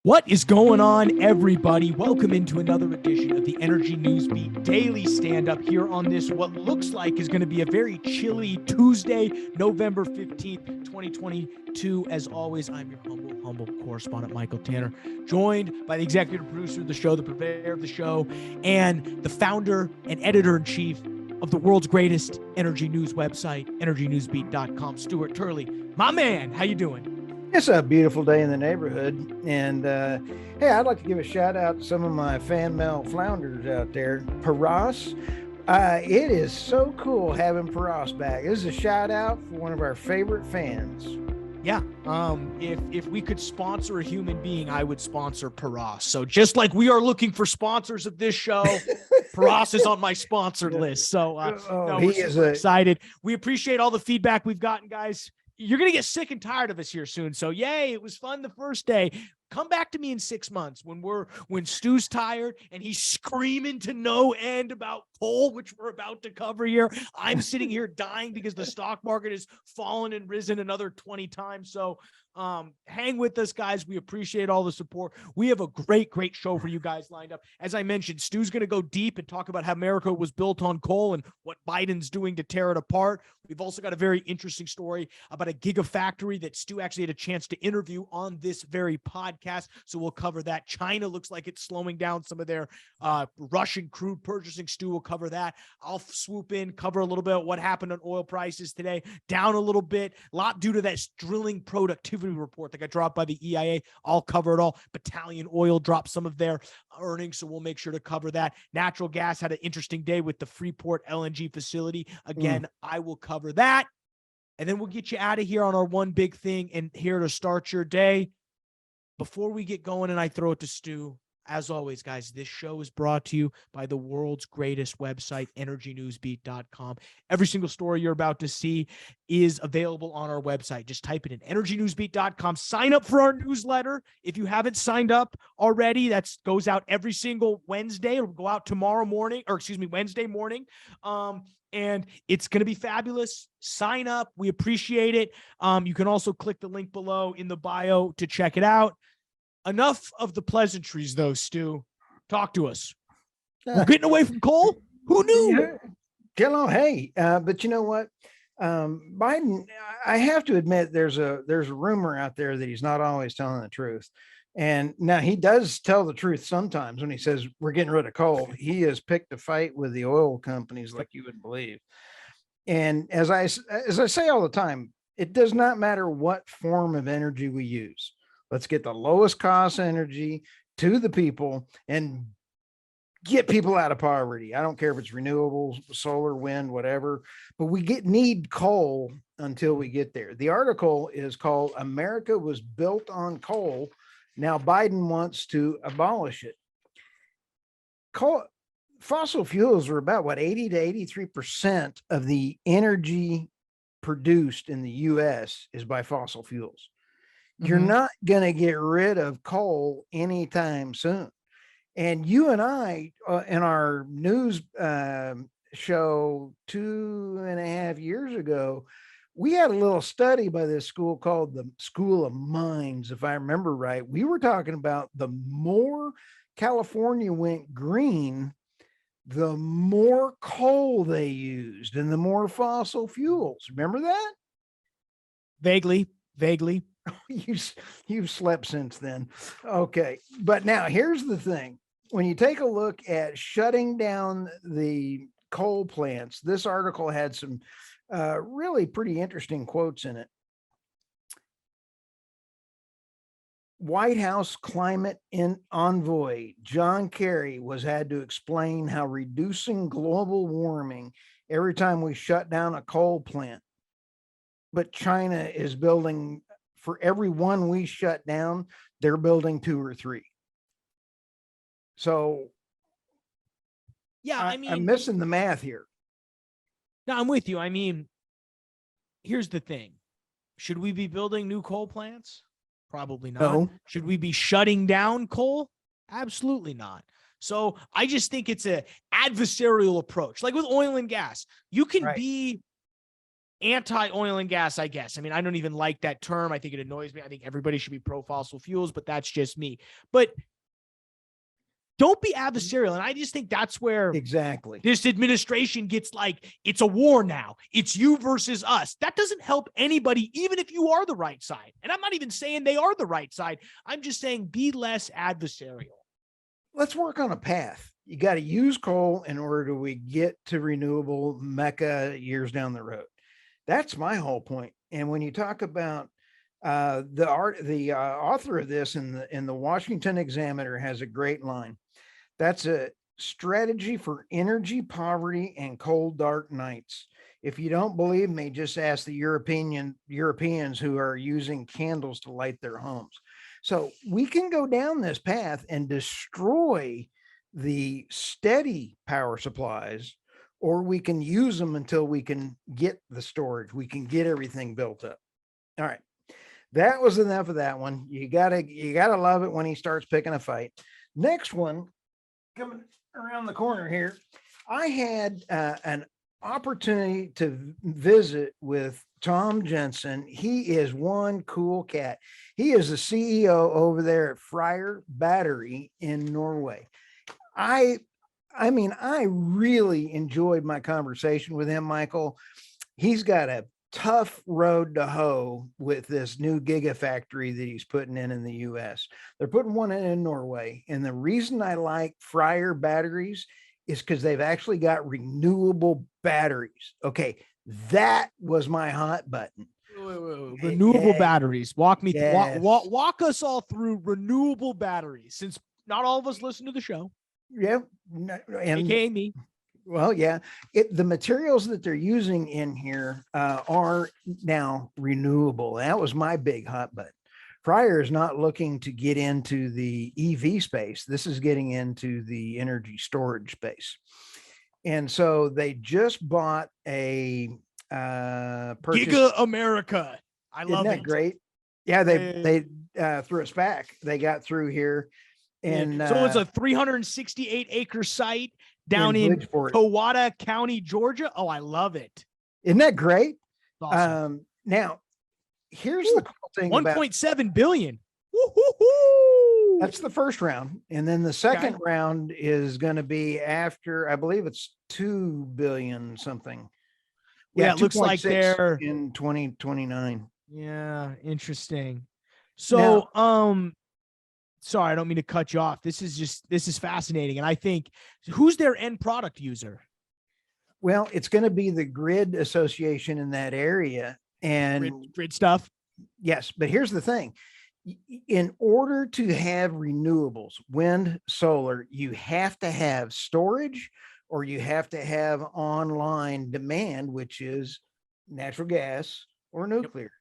What is going on, everybody? Welcome into another edition of the Energy Newsbeat Daily Stand-Up here on this, what looks like is going to be a very chilly Tuesday, November 15th, 2022. As always, I'm your humble correspondent, Michael Tanner, joined by the executive producer of the show, the purveyor of the show, and the founder and editor-in-chief of the world's greatest energy news website, energynewsbeat.com, Stu Turley. My man, how you doing? It's a beautiful day in the neighborhood. And hey, I'd like to give a shout out to some of my fan mail flounders out there. Paras, it is so cool having Paras back. This is a shout out for one of our favorite fans. Yeah. If we could sponsor a human being, I would sponsor Paras. So just like we are looking for sponsors of this show, Paras is on my sponsored list. So we're super excited. We appreciate all the feedback we've gotten, guys. You're going to get sick and tired of us here soon. So yay, it was fun the first day. Come back to me in 6 months when Stu's tired and he's screaming to no end about coal, which we're about to cover here. I'm sitting here dying because the stock market has fallen and risen another 20 times. So hang with us, guys. We appreciate all the support. We have a great show for you guys lined up. As I mentioned, Stu's going to go deep and talk about how America was built on coal and what Biden's doing to tear it apart. We've also got a very interesting story about a gigafactory that Stu actually had a chance to interview on this very podcast. So we'll cover that. China looks like it's slowing down some of their Russian crude purchasing. Stu will cover that. I'll swoop in, cover a little bit of what happened on oil prices today, down a little bit, a lot due to that drilling productivity report that got dropped by the EIA. I'll cover it all. Battalion Oil dropped some of their earnings, so we'll make sure to cover that. Natural gas had an interesting day with the Freeport LNG facility. Again, I will cover that. And then we'll get you out of here on our one big thing and here to start your day. Before we get going and I throw it to Stu, as always, guys, this show is brought to you by the world's greatest website, energynewsbeat.com. Every single story you're about to see is available on our website. Just type it in, energynewsbeat.com. Sign up for our newsletter. If you haven't signed up already, that goes out every single Wednesday. It'll go out Wednesday morning. And it's going to be fabulous. Sign up. We appreciate it. You can also click the link below in the bio to check it out. Enough of the pleasantries, though, Stu. Talk to us. We're getting away from coal? Who knew? Hey, but you know what? Biden, I have to admit, there's a rumor out there that he's not always telling the truth. And now he does tell the truth sometimes when he says we're getting rid of coal. He has picked a fight with the oil companies like you would believe. And as I say all the time, it does not matter what form of energy we use. Let's get the lowest cost energy to the people and get people out of poverty. I don't care if it's renewables, solar, wind, whatever, but we need coal until we get there. The article is called "America Was Built on Coal. Now Biden wants to abolish it." Fossil fuels are about 80 to 83% of the energy produced in the US is by fossil fuels. You're not going to get rid of coal anytime soon. And you and I, in our news show 2.5 years ago, we had a little study by this school called the School of Mines, if I remember right. We were talking about the more California went green, the more coal they used and the more fossil fuels. Remember that? Vaguely. You've slept since then. Okay. But now here's the thing. When you take a look at shutting down the coal plants, this article had some really pretty interesting quotes in it. White House climate envoy John Kerry had to explain how reducing global warming every time we shut down a coal plant. But China is building, for every one we shut down, they're building 2 or 3. So yeah, I'm missing the math here. No, I'm with you. I mean, here's the thing. Should we be building new coal plants? Probably not. No. Should we be shutting down coal? Absolutely not. So I just think it's an adversarial approach. Like with oil and gas, you can be anti-oil and gas, I guess. I mean, I don't even like that term. I think it annoys me. I think everybody should be pro-fossil fuels, but that's just me. But don't be adversarial. And I just think that's where exactly this administration gets like, it's a war now. It's you versus us. That doesn't help anybody, even if you are the right side. And I'm not even saying they are the right side. I'm just saying be less adversarial. Let's work on a path. You got to use coal in order to we get to renewable mecca years down the road. That's my whole point. And when you talk about the author of this in the Washington Examiner has a great line. That's a strategy for energy poverty and cold dark nights. If you don't believe me, just ask the Europeans who are using candles to light their homes. So we can go down this path and destroy the steady power supplies, or we can use them until we can get the storage. We can get everything built up. All right. That was enough of that one. You gotta love it when he starts picking a fight. Next one, coming around the corner here, I had an opportunity to visit with Tom Jensen. He is one cool cat. He is the CEO over there at FREYER Battery in Norway. I mean, I really enjoyed my conversation with him, Michael. He's got a tough road to hoe with this new gigafactory that he's putting in the US. They're putting one in Norway. And the reason I like FREYER batteries is because they've actually got renewable batteries. Okay, that was my hot button. Renewable batteries. Walk us all through renewable batteries, since not all of us listen to the show. Yeah. And AKA me. Well, yeah, the materials that they're using in here are now renewable. That was my big hot button. FREYER is not looking to get into the EV space. This is getting into the energy storage space. And so they just bought a Giga America. I love it. Isn't that great? Yeah, they threw us back. They got through here. And so it's a 368 acre site down in Towada County, Georgia. Oh, I love it. Isn't that great? Awesome. Now, here's the cool thing. 1.7 billion. Woo-hoo-hoo! That's the first round. And then the second round is going to be after, I believe it's 2 billion something. Yeah, it looks like they're in 2029. Yeah, interesting. So, now, sorry, I don't mean to cut you off. This is fascinating. And I think, who's their end product user? Well, it's going to be the grid association in that area. And grid stuff. Yes. But here's the thing. In order to have renewables, wind, solar, you have to have storage, or you have to have online demand, which is natural gas or nuclear. Yep.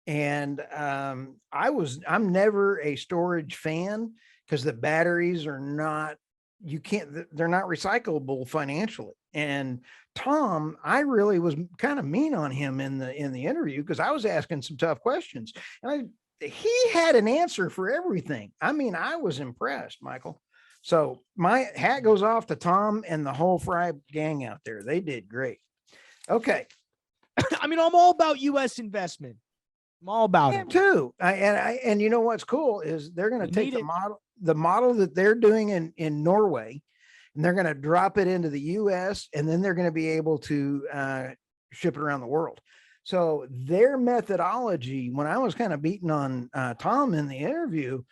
And I'm never a storage fan because the batteries are not, they're not recyclable financially. And Tom, I really was kind of mean on him in the interview because I was asking some tough questions, and he had an answer for everything. I mean, I was impressed, Michael. So my hat goes off to Tom and the whole Fry gang out there. They did great. Okay. I mean, I'm all about U.S. investment. I'm all about it too. And you know what's cool is they're going to take the model that they're doing in Norway, and they're going to drop it into the US, and then they're going to be able to ship it around the world. So their methodology, when I was kind of beating on Tom in the interview,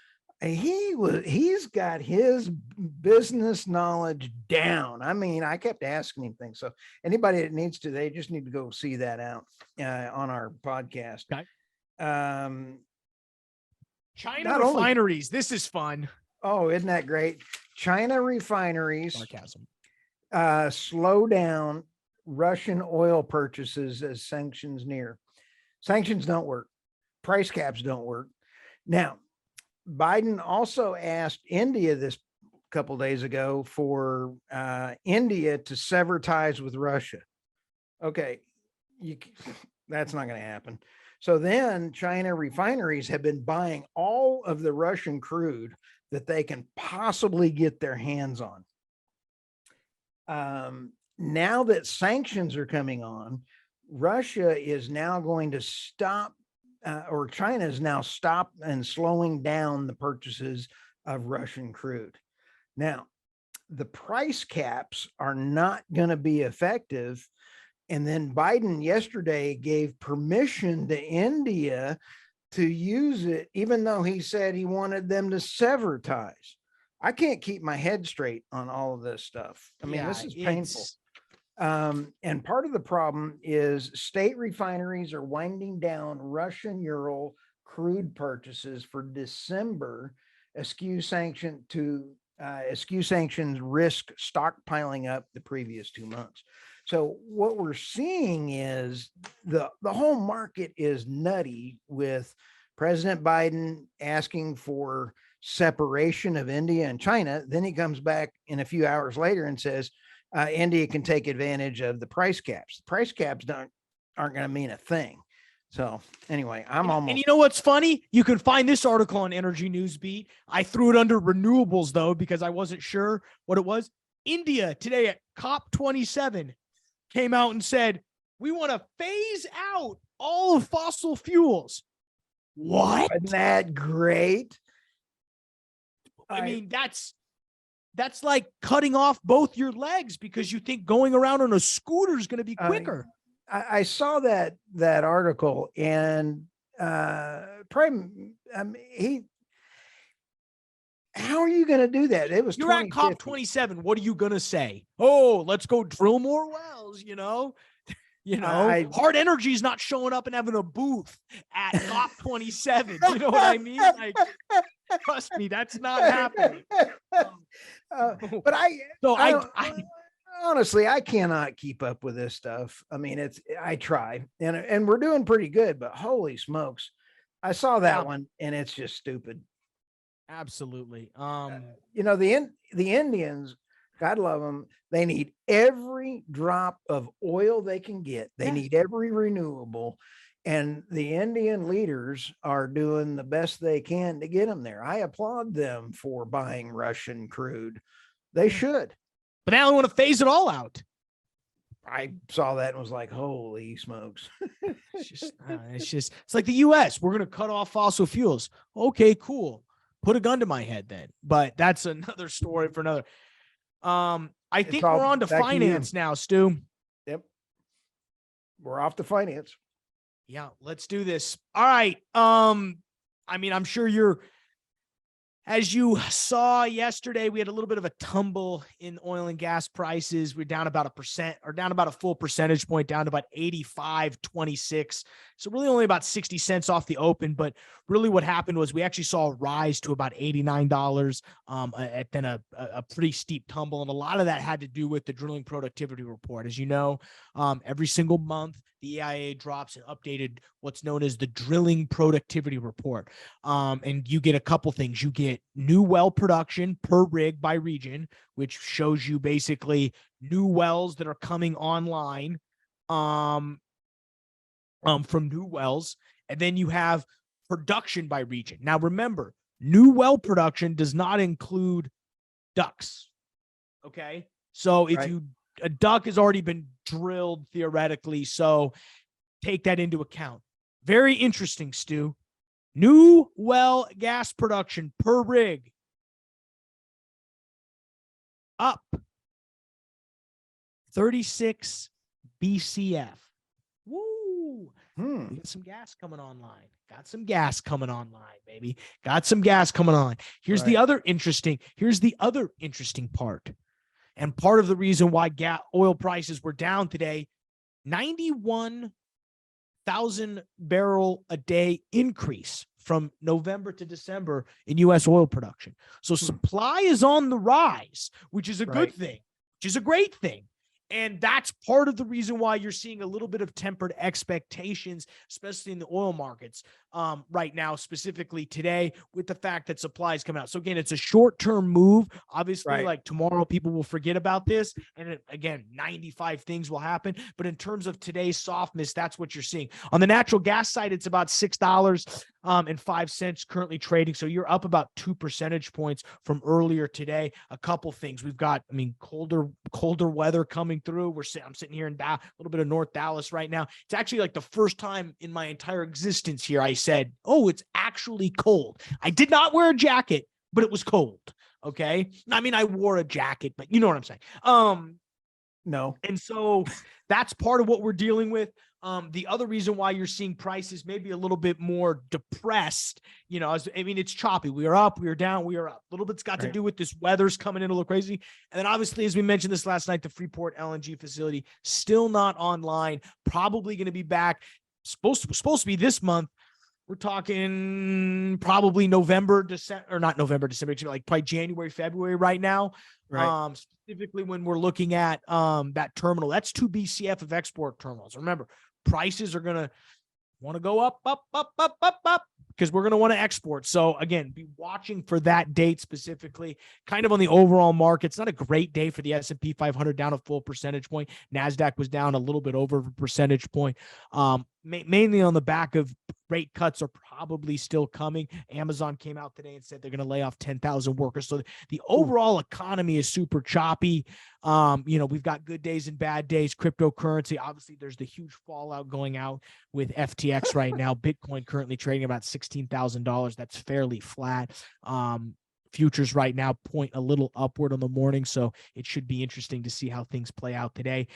he's got his business knowledge down. I mean, I kept asking him things. So anybody that needs to, they just need to go see that out on our podcast. Okay. China refineries. This is fun. Oh, isn't that great? China refineries. Sarcasm. Slow down Russian oil purchases as sanctions near. Sanctions don't work. Price caps don't work. Now, Biden also asked India this couple days ago for India to sever ties with Russia. Okay, that's not going to happen. So then China refineries have been buying all of the Russian crude that they can possibly get their hands on. Now that sanctions are coming on, Russia is now going to stop, or China is now stopped and slowing down the purchases of Russian crude. Now, the price caps are not going to be effective. And then Biden yesterday gave permission to India to use it, even though he said he wanted them to sever ties. I can't keep my head straight on all of this stuff. I mean, this is painful. And part of the problem is state refineries are winding down Russian Ural crude purchases for December, eschew sanctions risk stockpiling up the previous 2 months. So what we're seeing is the whole market is nutty, with President Biden asking for separation of India and China. Then he comes back in a few hours later and says India can take advantage of the price caps. The price caps aren't going to mean a thing. So anyway, and you know what's funny? You can find this article on Energy News Beat. I threw it under renewables though, because I wasn't sure what it was. India today at COP27 came out and said, we want to phase out all of fossil fuels. What? Isn't that great? I mean, that's like cutting off both your legs because you think going around on a scooter is going to be quicker. I saw that article, and probably, how are you going to do that? It was you're at COP27. What are you going to say? Oh, let's go drill more wells. Hard Energy is not showing up and having a booth at COP27. You know what I mean? Like, trust me, that's not happening. But honestly, I cannot keep up with this stuff. I mean, I try, and we're doing pretty good, but holy smokes, I saw that one, and it's just stupid. Absolutely. The Indians, God love them, they need every drop of oil they can get. They need every renewable, and the Indian leaders are doing the best they can to get them there. I applaud them for buying Russian crude. They should. But now they want to phase it all out. I saw that and was like, holy smokes. It's like the US. We're going to cut off fossil fuels. Okay, cool. Put a gun to my head then. But that's another story for another. I think we're on to finance now, Stu. Yep. We're off to finance. Yeah, let's do this. All right. I'm sure as you saw yesterday, we had a little bit of a tumble in oil and gas prices. We're down about 1%, or down about a full percentage point, down to about 85.26. So really only about 60 cents off the open. But really what happened was we actually saw a rise to about $89, then a pretty steep tumble. And a lot of that had to do with the drilling productivity report. As you know, every single month, the EIA drops an updated what's known as the drilling productivity report. And you get a couple things. You get new well production per rig by region, which shows you basically new wells that are coming online from new wells. And then you have production by region. Now, remember, new well production does not include DUCs. Okay. So if a DUC has already been drilled theoretically, so take that into account. Very interesting, Stu. New well gas production per rig up 36 BCF. Woo! We got some gas coming online. Baby. Got some gas coming on. Here's the other interesting part. And part of the reason why oil prices were down today, 91,000 barrel a day increase from November to December in U.S. oil production. So supply is on the rise, which is a good thing, which is a great thing. And that's part of the reason why you're seeing a little bit of tempered expectations, especially in the oil markets right now, specifically today, with the fact that supply is coming out. So again, it's a short-term move. Obviously, like tomorrow, people will forget about this. And again, 95 things will happen. But in terms of today's softness, that's what you're seeing. On the natural gas side, it's about $6 and 5 cents currently trading. So you're up about 2 percentage points from earlier today. A couple things we've got, I mean, colder weather coming through. I'm sitting here in a little bit of North Dallas right now. It's actually like the first time in my entire existence here I said, oh, it's actually cold. I did not wear a jacket, but it was cold. Okay. I mean, I wore a jacket, but you know what I'm saying? No. And so that's part of what we're dealing with. The other reason why you're seeing prices maybe a little bit more depressed, you know, I mean, it's choppy. We are up, we are down, we are up. A little bit's got to do with this weather's coming in a little crazy. And then obviously, as we mentioned this last night, the Freeport LNG facility still not online, probably going to be back. Supposed to be this month. We're talking probably November, December, or not November, December, like probably January, February right now. Right. Specifically when we're looking at that terminal, that's 2 BCF of export terminals. Remember, prices are going to want to go up, because we're going to want to export. So again, be watching for that date specifically. Kind of on the overall market, it's not a great day for the S&P 500, down a full percentage point. NASDAQ was down a little bit over a percentage point, mainly on the back of rate cuts are probably still coming. Amazon came out today and said they're going to lay off 10,000 workers. So the overall economy is super choppy. You know, we've got good days and bad days. Cryptocurrency, obviously, there's the huge fallout going out with FTX right now. Bitcoin currently trading about $16,000. That's fairly flat. Futures right now point a little upward on the morning, so it should be interesting to see how things play out today.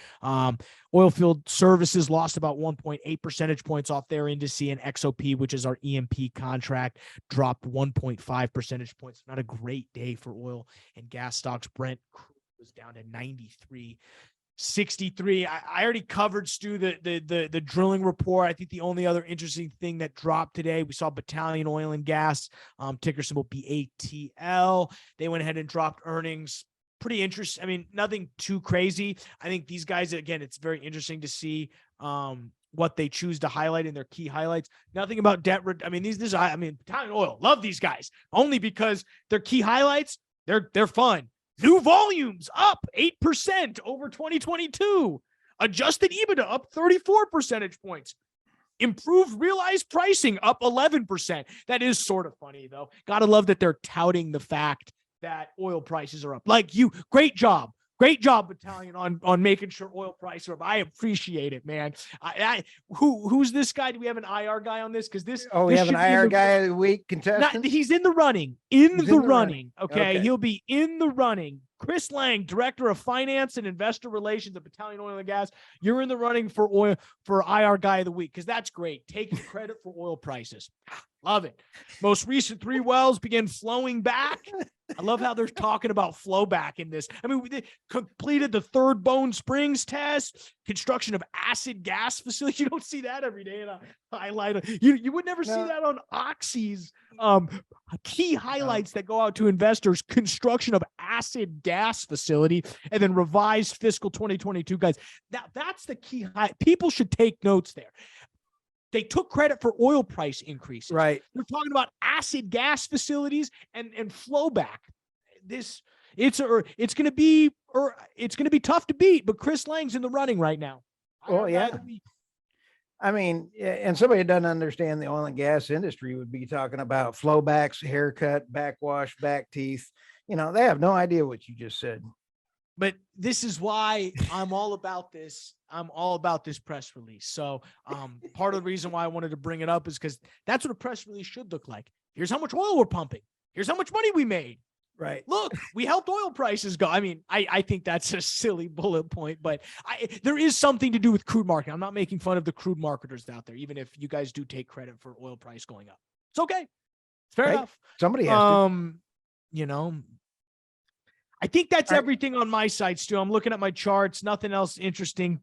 Oilfield services lost about 1.8 percentage points off their indice, and XOP, which is our EMP contract, dropped 1.5 percentage points. Not a great day for oil and gas stocks. Brent was down to 93.63. I already covered, Stu, the drilling report. I think the only other interesting thing that dropped today, we saw Battalion Oil and Gas, ticker symbol BATL. They went ahead and dropped earnings. Pretty interesting. I mean, nothing too crazy. I think these guys, again, it's very interesting to see what they choose to highlight in their key highlights. Nothing about debt. I mean, Battalion Oil, love these guys only because their key highlights, they're fun. New volumes up 8% over 2022. Adjusted EBITDA up 34 percentage points. Improved realized pricing up 11%. That is sort of funny, though. Gotta love that they're touting the fact that oil prices are up. Like you, great job. Great job, Battalion, on making sure oil prices are up. I appreciate it, man. Who's this guy? Do we have an IR guy on this? Because we have an IR guy of the week contestant. He's in the running. In the running. Okay? Okay. He'll be in the running. Chris Lang, Director of Finance and Investor Relations at Battalion Oil and Gas. You're in the running for IR guy of the week, because that's great. Taking credit for oil prices. Love it. Most recent 3 wells began flowing back. I love how they're talking about flow back in this. I mean, we completed the 3rd Bone Springs test, construction of acid gas facility. You don't see that every day in a highlight. You would never see that on Oxy's key highlights that go out to investors. Construction of acid gas facility, and then revised fiscal 2022, guys. That's the key. People should take notes there. They took credit for oil price increases. Right. We're talking about acid gas facilities and flow back. It's going to be tough to beat, but Chris Lang's in the running right now. Oh, yeah. I mean, and somebody who doesn't understand the oil and gas industry would be talking about flowbacks, haircut, backwash, back teeth. You know, they have no idea what you just said. But this is why I'm all about this. I'm all about this press release. So part of the reason why I wanted to bring it up is because that's what a press release should look like. Here's how much oil we're pumping. Here's how much money we made. Right. Look, we helped oil prices go. I mean, I think that's a silly bullet point, but there is something to do with crude marketing. I'm not making fun of the crude marketers out there, even if you guys do take credit for oil price going up. It's okay. It's fair enough. Somebody has to. You know, I think that's everything on my side, Stu. I'm looking at my charts. Nothing else interesting.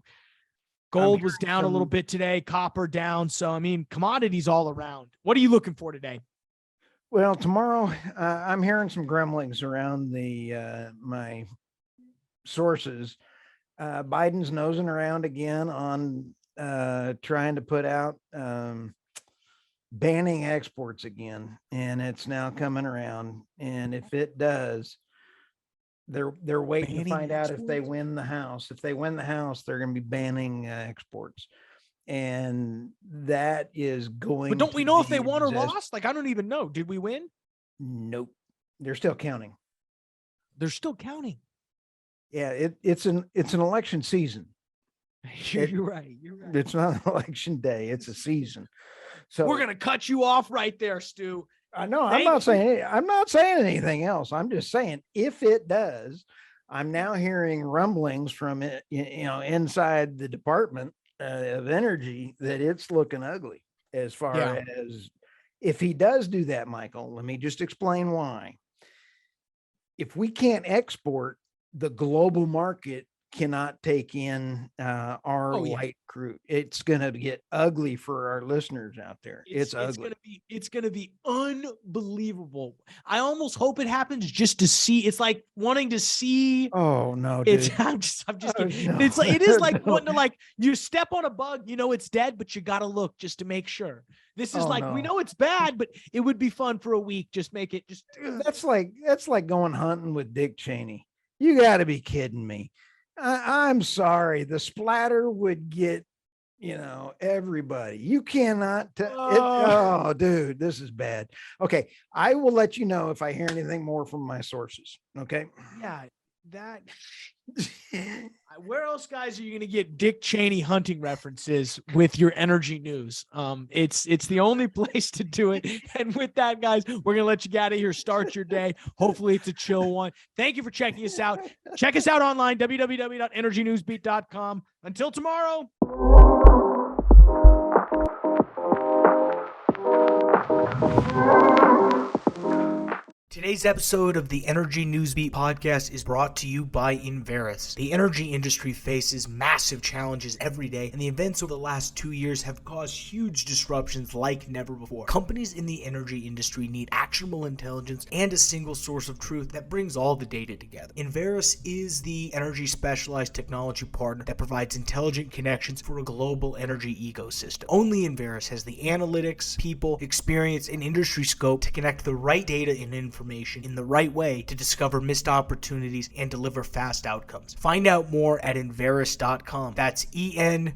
Gold was down a little bit today. Copper down. So, I mean, commodities all around. What are you looking for today? Well, tomorrow, I'm hearing some grumblings around my sources. Biden's nosing around again on trying to put out banning exports again, and it's now coming around. And if it does, they're waiting to find out if they win the House. If they win the House, they're going to be banning exports. and that is going. But don't we know if they won or disaster. lost? Like, I don't even know. Did we win? Nope, they're still counting. They're still counting. Yeah, it's an election season. You're right. It's not an election day; it's a season. So we're gonna cut you off right there, Stu. I know. I'm not saying anything else. I'm just saying if it does, I'm now hearing rumblings from it, inside the Department of Energy that it's looking ugly as far as if he does do that, Michael. Let me just explain why. If we can't export, the global market cannot take in our light crude. It's going to get ugly for our listeners out there. It's ugly. It's going to be unbelievable. I almost hope it happens just to see. It's like wanting to see. Oh no, dude. I'm just kidding. No. It's like, it is like wanting to, like, you step on a bug, it's dead, but you got to look just to make sure. This is we know it's bad, but it would be fun for a week. Just make it just. That's like going hunting with Dick Cheney. You got to be kidding me. I'm sorry. The splatter would get, everybody. You cannot. Oh, dude, this is bad. Okay. I will let you know if I hear anything more from my sources. Okay. Yeah. That. Where else, guys, are you going to get Dick Cheney hunting references with your energy news? It's the only place to do it. And with that, guys, we're going to let you get out of here. Start your day. Hopefully it's a chill one. Thank you for checking us out. Check us out online, www.energynewsbeat.com. Until tomorrow. Today's episode of the Energy Newsbeat podcast is brought to you by Enverus. The energy industry faces massive challenges every day, and the events over the last 2 years have caused huge disruptions like never before. Companies in the energy industry need actionable intelligence and a single source of truth that brings all the data together. Enverus is the energy specialized technology partner that provides intelligent connections for a global energy ecosystem. Only Enverus has the analytics, people, experience, and industry scope to connect the right data and information in the right way to discover missed opportunities and deliver fast outcomes. Find out more at Enverus.com. That's ENVERUS.com.